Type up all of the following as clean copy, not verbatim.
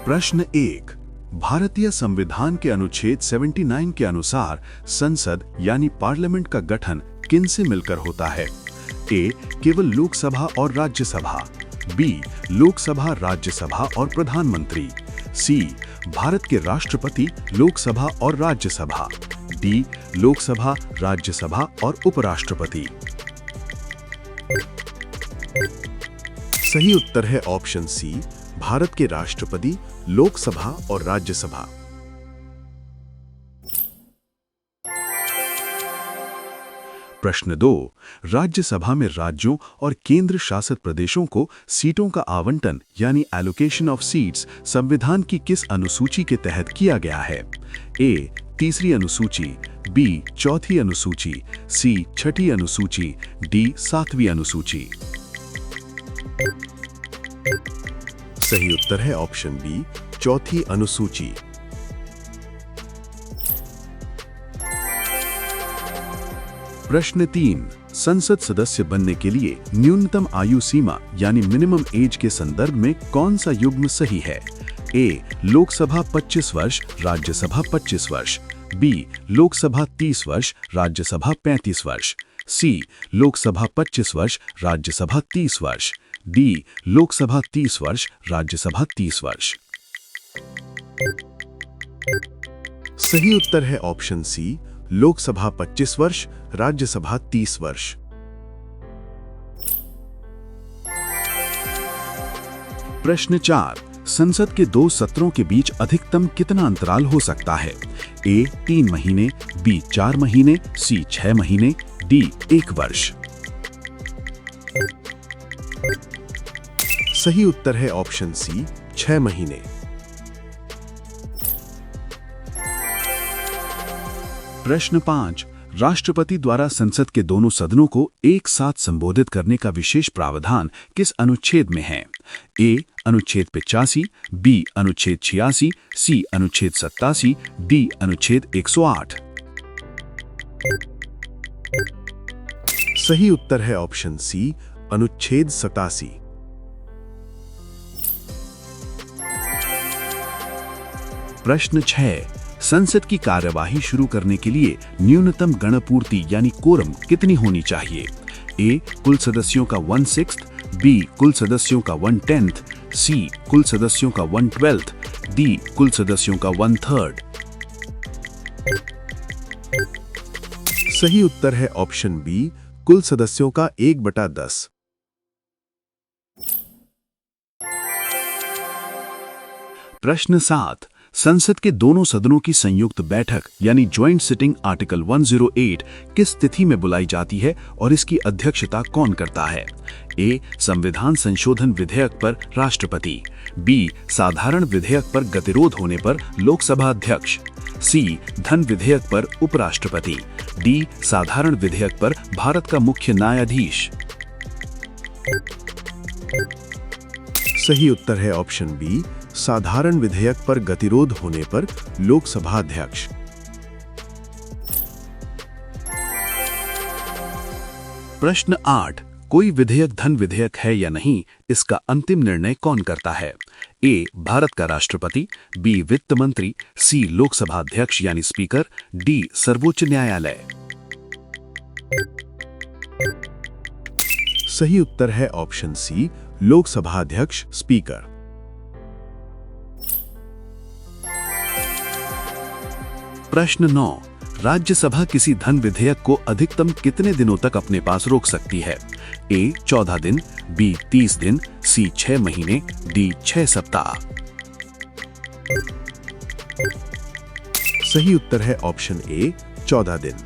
प्रश्न 1। भारतीय संविधान के अनुच्छेद 79 के अनुसार संसद यानी पार्लियामेंट का गठन किन से मिलकर होता है? ए. केवल लोकसभा और राज्यसभा। बी. लोकसभा, राज्यसभा और प्रधानमंत्री। सी. भारत के राष्ट्रपति, लोकसभा और राज्यसभा। डी. लोकसभा, राज्यसभा और उपराष्ट्रपति। सही उत्तर है ऑप्शन सी, भारत के राष्ट्रपति, लोकसभा और राज्यसभा। प्रश्न 2। राज्यसभा में राज्यों और केंद्र शासित प्रदेशों को सीटों का आवंटन यानी एलोकेशन ऑफ सीट्स संविधान की किस अनुसूची के तहत किया गया है? ए. तीसरी अनुसूची। बी. चौथी अनुसूची। सी. छठी अनुसूची। डी. सातवीं अनुसूची। सही उत्तर है ऑप्शन बी, चौथी अनुसूची। प्रश्न 3। संसद सदस्य बनने के लिए न्यूनतम आयु सीमा यानी मिनिमम एज के संदर्भ में कौन सा युग्म सही है? ए. लोकसभा 25 वर्ष, राज्यसभा 25 वर्ष। बी. लोकसभा 30 वर्ष, राज्यसभा 35 वर्ष। सी. लोकसभा 25 वर्ष, राज्यसभा 30 वर्ष। डी. लोकसभा 30 वर्ष, राज्यसभा 30 वर्ष। सही उत्तर है ऑप्शन सी, लोकसभा 25 वर्ष, राज्यसभा 30 वर्ष। प्रश्न 4। संसद के 2 सत्रों के बीच अधिकतम कितना अंतराल हो सकता है? ए. 3 महीने। बी. 4 महीने। सी. 6 महीने। डी. 1 वर्ष। सही उत्तर है ऑप्शन सी, 6 महीने। प्रश्न 5। राष्ट्रपति द्वारा संसद के दोनों सदनों को एक साथ संबोधित करने का विशेष प्रावधान किस अनुच्छेद में है? ए. अनुच्छेद 85। बी. अनुच्छेद 86। सी. अनुच्छेद 87। डी. अनुच्छेद 108। सही उत्तर है ऑप्शन सी, अनुच्छेद 87। प्रश्न 6। संसद की कार्यवाही शुरू करने के लिए न्यूनतम गणपूर्ति यानी कोरम कितनी होनी चाहिए? ए. कुल सदस्यों का 1/6। बी. कुल सदस्यों का 1/10। सी. कुल सदस्यों का 1/12। डी. कुल सदस्यों का 1/3। सही उत्तर है ऑप्शन बी, कुल सदस्यों का 1/10। प्रश्न 7। संसद के दोनों सदनों की संयुक्त बैठक यानी ज्वाइंट सिटिंग आर्टिकल 108 किस तिथि में बुलाई जाती है और इसकी अध्यक्षता कौन करता है? ए. संविधान संशोधन विधेयक पर राष्ट्रपति। बी. साधारण विधेयक पर गतिरोध होने पर लोकसभा अध्यक्ष। सी. धन विधेयक पर उपराष्ट्रपति। डी. साधारण विधेयक पर भारत का मुख्य न्यायाधीश। सही उत्तर है ऑप्शन बी, साधारण विधेयक पर गतिरोध होने पर लोकसभा अध्यक्ष। प्रश्न 8। कोई विधेयक धन विधेयक है या नहीं, इसका अंतिम निर्णय कौन करता है? ए. भारत का राष्ट्रपति। बी. वित्त मंत्री। सी. लोकसभा अध्यक्ष यानी स्पीकर। डी. सर्वोच्च न्यायालय। सही उत्तर है ऑप्शन सी, लोकसभा अध्यक्ष, स्पीकर। प्रश्न 9। राज्यसभा किसी धन विधेयक को अधिकतम कितने दिनों तक अपने पास रोक सकती है? ए. 14 दिन। बी. 30 दिन। सी. 6 महीने। डी. 6 सप्ताह। सही उत्तर है ऑप्शन ए, 14 दिन।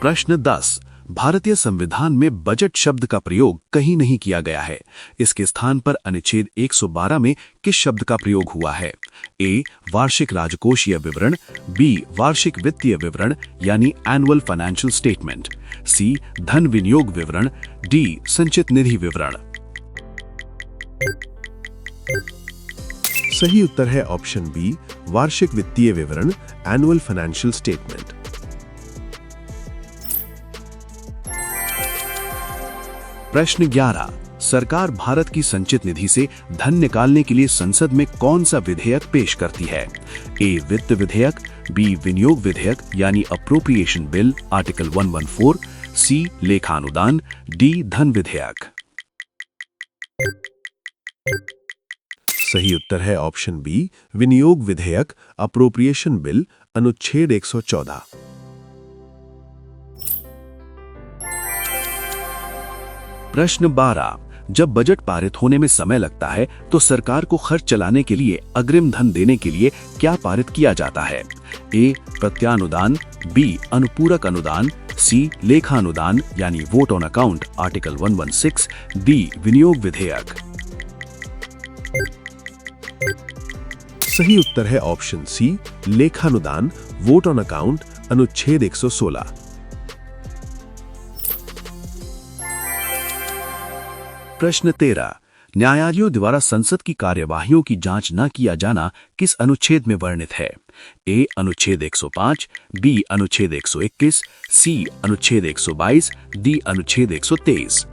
प्रश्न 10। भारतीय संविधान में बजट शब्द का प्रयोग कहीं नहीं किया गया है। इसके स्थान पर अनुच्छेद 112 में किस शब्द का प्रयोग हुआ है? ए. वार्षिक राजकोषीय विवरण। बी. वार्षिक वित्तीय विवरण यानी एनुअल फाइनेंशियल स्टेटमेंट। सी. धन विनियोग विवरण। डी. संचित निधि विवरण। सही उत्तर है ऑप्शन बी, वार्षिक वित्तीय विवरण, एनुअल फाइनेंशियल स्टेटमेंट। प्रश्न 11। सरकार भारत की संचित निधि से धन निकालने के लिए संसद में कौन सा विधेयक पेश करती है? ए वित्त विधेयक, बी विनियोग विधेयक यानी अप्रोप्रिएशन बिल आर्टिकल 114, सी लेखानुदान, डी धन विधेयक। सही उत्तर है ऑप्शन बी विनियोग विधेयक अप्रोप्रिएशन बिल अनुच्छेद 114। प्रश्न 12, जब बजट पारित होने में समय लगता है तो सरकार को खर्च चलाने के लिए अग्रिम धन देने के लिए क्या पारित किया जाता है? ए प्रत्यानुदान, बी अनुपूरक अनुदान, सी लेखानुदान यानी vote on account article 116, D विनियोग विधेयक। सही उत्तर है ऑप्शन सी लेखानुदान वोट ऑन अकाउंट अनुच्छेद 116। प्रश्न 13, न्यायालयों द्वारा संसद की कार्यवाहियों की जांच न किया जाना किस अनुच्छेद में वर्णित है? ए अनुच्छेद 105, बी अनुच्छेद 121, सी अनुच्छेद 122, डी अनुच्छेद 123।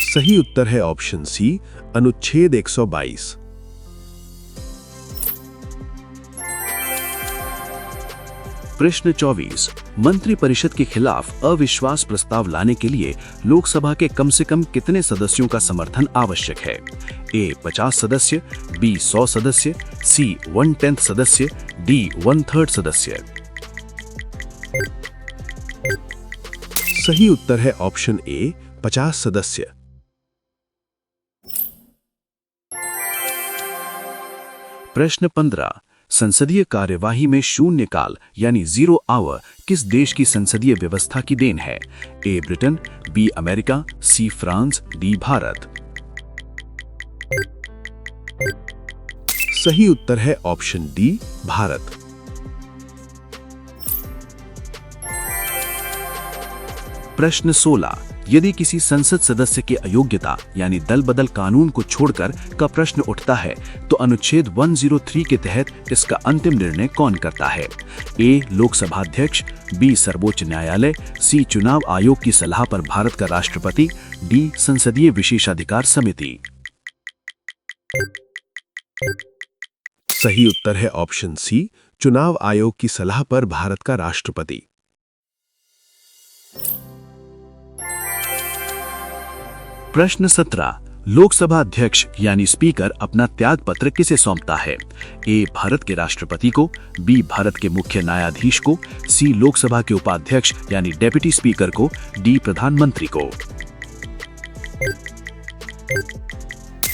सही उत्तर है ऑप्शन सी अनुच्छेद 122। प्रश्न 24, मंत्रिपरिषद के खिलाफ अविश्वास प्रस्ताव लाने के लिए लोकसभा के कम से कम कितने सदस्यों का समर्थन आवश्यक है? ए 50 सदस्य, बी 100 सदस्य, सी 1/10 सदस्य, डी 1/3 सदस्य। सही उत्तर है ऑप्शन ए 50 सदस्य। प्रश्न 15, संसदीय कार्यवाही में शून्यकाल यानी 0 आवर किस देश की संसदीय व्यवस्था की देन है? A Britain, B America, C France, D Bharat. सही उत्तर है ऑप्शन डी भारत। प्रश्न 16, यदि किसी संसद सदस्य के अयोग्यता यानी दल बदल कानून को छोड़कर का प्रश्न उठता है तो अनुच्छेद 103 के तहत इसका अंतिम निर्णय कौन करता है? ए लोकसभा अध्यक्ष, बी सर्वोच्च न्यायालय, सी चुनाव आयोग की सलाह पर भारत का राष्ट्रपति, डी संसदीय विशेषाधिकार समिति। सही उत्तर है ऑप्शन सी चुनाव आयोग की सलाह पर भारत का राष्ट्रपति। प्रश्न 17, लोकसभा अध्यक्ष यानी स्पीकर अपना त्याग पत्र किसे सौंपता है? ए भारत के राष्ट्रपति को, बी भारत के मुख्य न्यायाधीश को, सी लोकसभा के उपाध्यक्ष यानी डेप्यूटी स्पीकर को, डी प्रधानमंत्री को।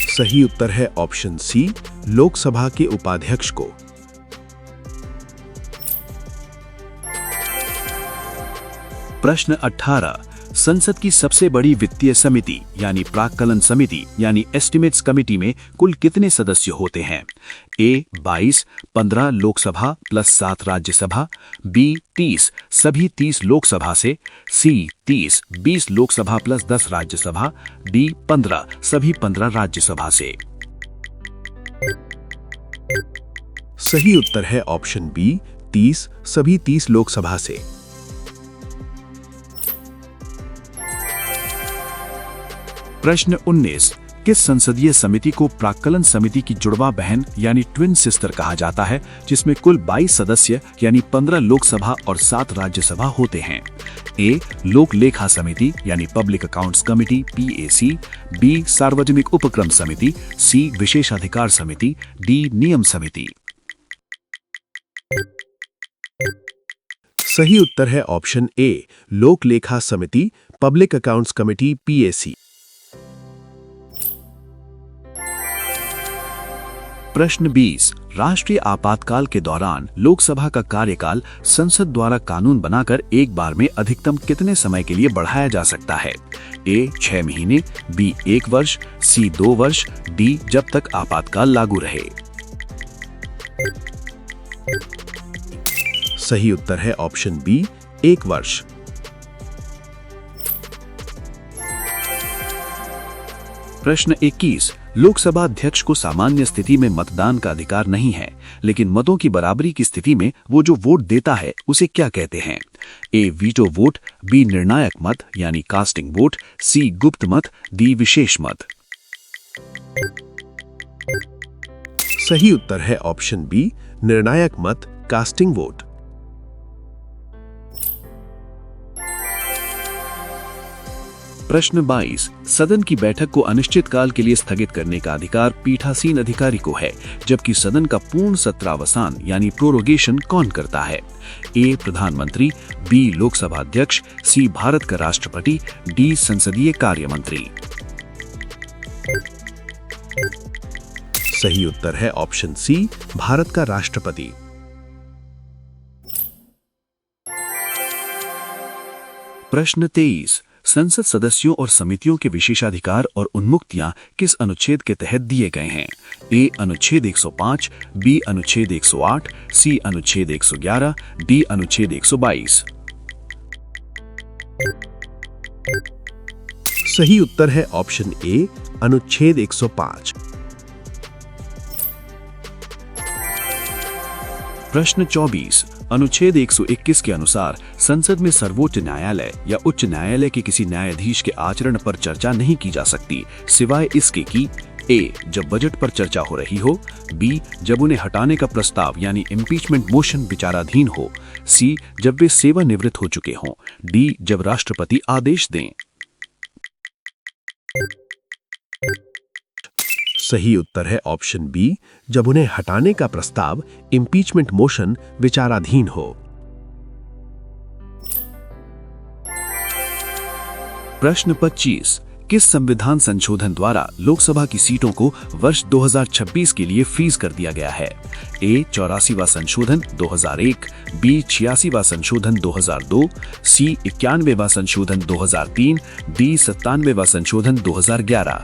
सही उत्तर है ऑप्शन सी लोकसभा के उपाध्यक्ष को। प्रश्न 18, संसद की सबसे बड़ी वित्तीय समिति यानी प्राक्कलन समिति यानी एस्टिमेट्स कमेटी में कुल कितने सदस्य होते हैं? ए 22, 15 लोकसभा प्लस 7 राज्यसभा, बी 30 सभी 30 लोकसभा से, सी 30 20 लोकसभा प्लस 10 राज्यसभा, डी 15 सभी 15 राज्यसभा से। सही उत्तर है ऑप्शन बी 30 सभी 30 लोकसभा से। प्रश्न 19, किस संसदीय समिति को प्राक्कलन समिति की जुड़वा बहन यानी ट्विन सिस्टर कहा जाता है जिसमें कुल 22 सदस्य यानी 15 लोकसभा और 7 राज्यसभा होते हैं? ए लोक लेखा समिति यानी public accounts committee PAC, B सार्वजनिक उपक्रम समिति, सी विशेषाधिकार समिति, डी नियम समिति। सही उत्तर है ऑप्शन ए लोक लेखा समिति पब्लिक अकाउंट्स कमेटी PAC। प्रश्न 20, राष्ट्रीय आपातकाल के दौरान लोकसभा का कार्यकाल संसद द्वारा कानून बनाकर एक बार में अधिकतम कितने समय के लिए बढ़ाया जा सकता है? ए 6 महीने, बी 1 वर्ष, सी 2 वर्ष, डी जब तक आपातकाल लागू रहे। सही उत्तर है ऑप्शन बी 1 वर्ष। प्रश्न 21, लोकसभा अध्यक्ष को सामान्य स्थिति में मतदान का अधिकार नहीं है, लेकिन मतों की बराबरी की स्थिति में वो जो वोट देता है उसे क्या कहते हैं? ए वीटो वोट, बी निर्णायक मत यानी कास्टिंग वोट, सी गुप्त मत, डी विशेष मत। सही उत्तर है ऑप्शन बी, निर्णायक मत, कास्टिंग वोट। प्रश्न 22। सदन की बैठक को अनिश्चित काल के लिए स्थगित करने का अधिकार पीठासीन अधिकारी को है, जबकि सदन का पूर्ण सत्रावसान यानी प्रोरोगेशन कौन करता है? ए प्रधानमंत्री, बी लोकसभा अध्यक्ष, सी भारत का राष्ट्रपति, डी संसदीय कार्य मंत्री। सही उत्तर है ऑप्शन सी, भारत का राष्ट्रपति। प्रश्न 23। संसद सदस्यों और समितियों के विशेषाधिकार और उन्मुक्तियां किस अनुच्छेद के तहत दिए गए हैं? ए अनुच्छेद 105, बी अनुच्छेद 108, सी अनुच्छेद 111, डी अनुच्छेद 122। सही उत्तर है ऑप्शन ए, अनुच्छेद 105। प्रश्न 24। अनुच्छेद 121 के अनुसार संसद में सर्वोच्च न्यायालय या उच्च न्यायालय के किसी न्यायाधीश के आचरण पर चर्चा नहीं की जा सकती, सिवाय इसके कि ए जब बजट पर चर्चा हो रही हो, बी जब उन्हें हटाने का प्रस्ताव यानी इम्पीचमेंट मोशन विचाराधीन हो, सी जब वे सेवानिवृत्त हो चुके हों, डी जब राष्ट्रपति आदेश दें। सही उत्तर है ऑप्शन बी, जब उन्हें हटाने का प्रस्ताव इम्पीचमेंट मोशन विचाराधीन हो। प्रश्न 25। किस संविधान संशोधन द्वारा लोकसभा की सीटों को वर्ष 2026 के लिए फ्रीज कर दिया गया है? ए 84वां संशोधन 2001, बी 86वां संशोधन 2002, सी 91वां संशोधन 2003, डी 97वां संशोधन 2011।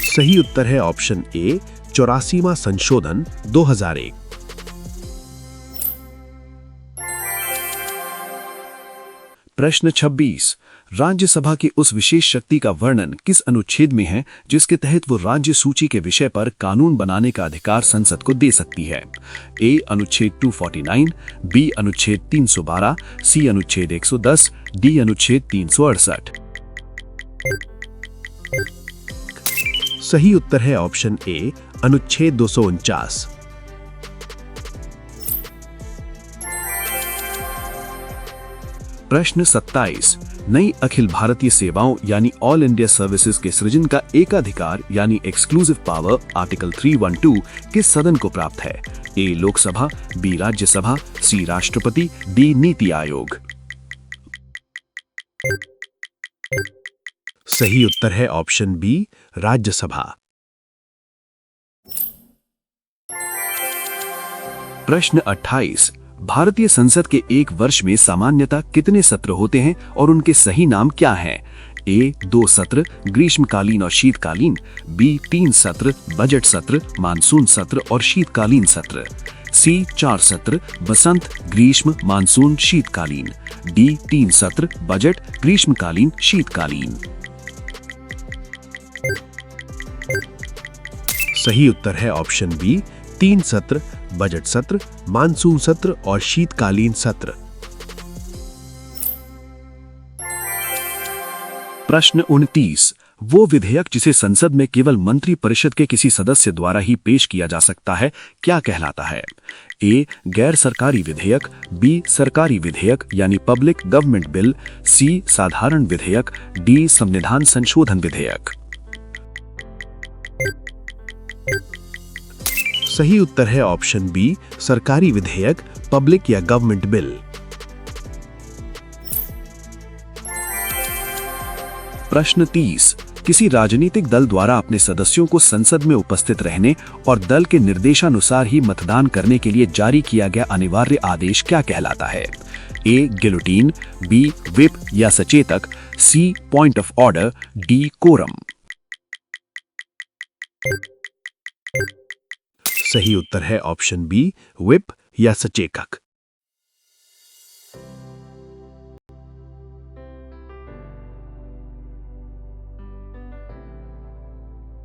सही उत्तर है ऑप्शन ए, 84वां संशोधन 2001। प्रश्न 26। राज्यसभा की उस विशेष शक्ति का वर्णन किस अनुच्छेद में है जिसके तहत वो राज्य सूची के विषय पर कानून बनाने का अधिकार संसद को दे सकती है? ए अनुच्छेद 249, बी अनुच्छेद 312, सी अनुच्छेद 110, डी अनुच्छेद 368। सही उत्तर है ऑप्शन ए, अनुच्छेद 249। प्रश्न 27। नई अखिल भारतीय सेवाओं यानी ऑल इंडिया सर्विसेज के सृजन का एकाधिकार यानी एक्सक्लूसिव पावर आर्टिकल 312 किस सदन को प्राप्त है? ए लोकसभा, बी राज्यसभा, सी राष्ट्रपति, डी नीति आयोग। सही उत्तर है ऑप्शन बी, राज्यसभा। प्रश्न 28। भारतीय संसद के एक वर्ष में सामान्यतः कितने सत्र होते हैं और उनके सही नाम क्या हैं? ए 2 सत्र ग्रीष्मकालीन और शीतकालीन, बी 3 सत्र बजट सत्र, मानसून सत्र और शीतकालीन सत्र, सी 4 सत्र बसंत, ग्रीष्म, मानसून, शीतकालीन, डी 3 सत्र बजट, ग्रीष्मकालीन, शीतकालीन। सही उत्तर है ऑप्शन बी, 3 सत्र बजट सत्र, मानसून सत्र और शीतकालीन सत्र। प्रश्न 29। वो विधेयक जिसे संसद में केवल मंत्री परिषद के किसी सदस्य द्वारा ही पेश किया जा सकता है क्या कहलाता है? ए गैर सरकारी विधेयक, बी सरकारी विधेयक यानी पब्लिक गवर्नमेंट बिल, सी साधारण विधेयक, डी संविधान संशोधन विधेयक। सही उत्तर है ऑप्शन बी, सरकारी विधेयक, पब्लिक या गवर्नमेंट बिल। प्रश्न 30। किसी राजनीतिक दल द्वारा अपने सदस्यों को संसद में उपस्थित रहने और दल के निर्देशानुसार ही मतदान करने के लिए जारी किया गया अनिवार्य आदेश क्या कहलाता है? ए गिलोटीन, बी व्हिप या सचेतक, C point of order, D quorum. सही उत्तर है ऑप्शन बी, व्हिप या सचेतक।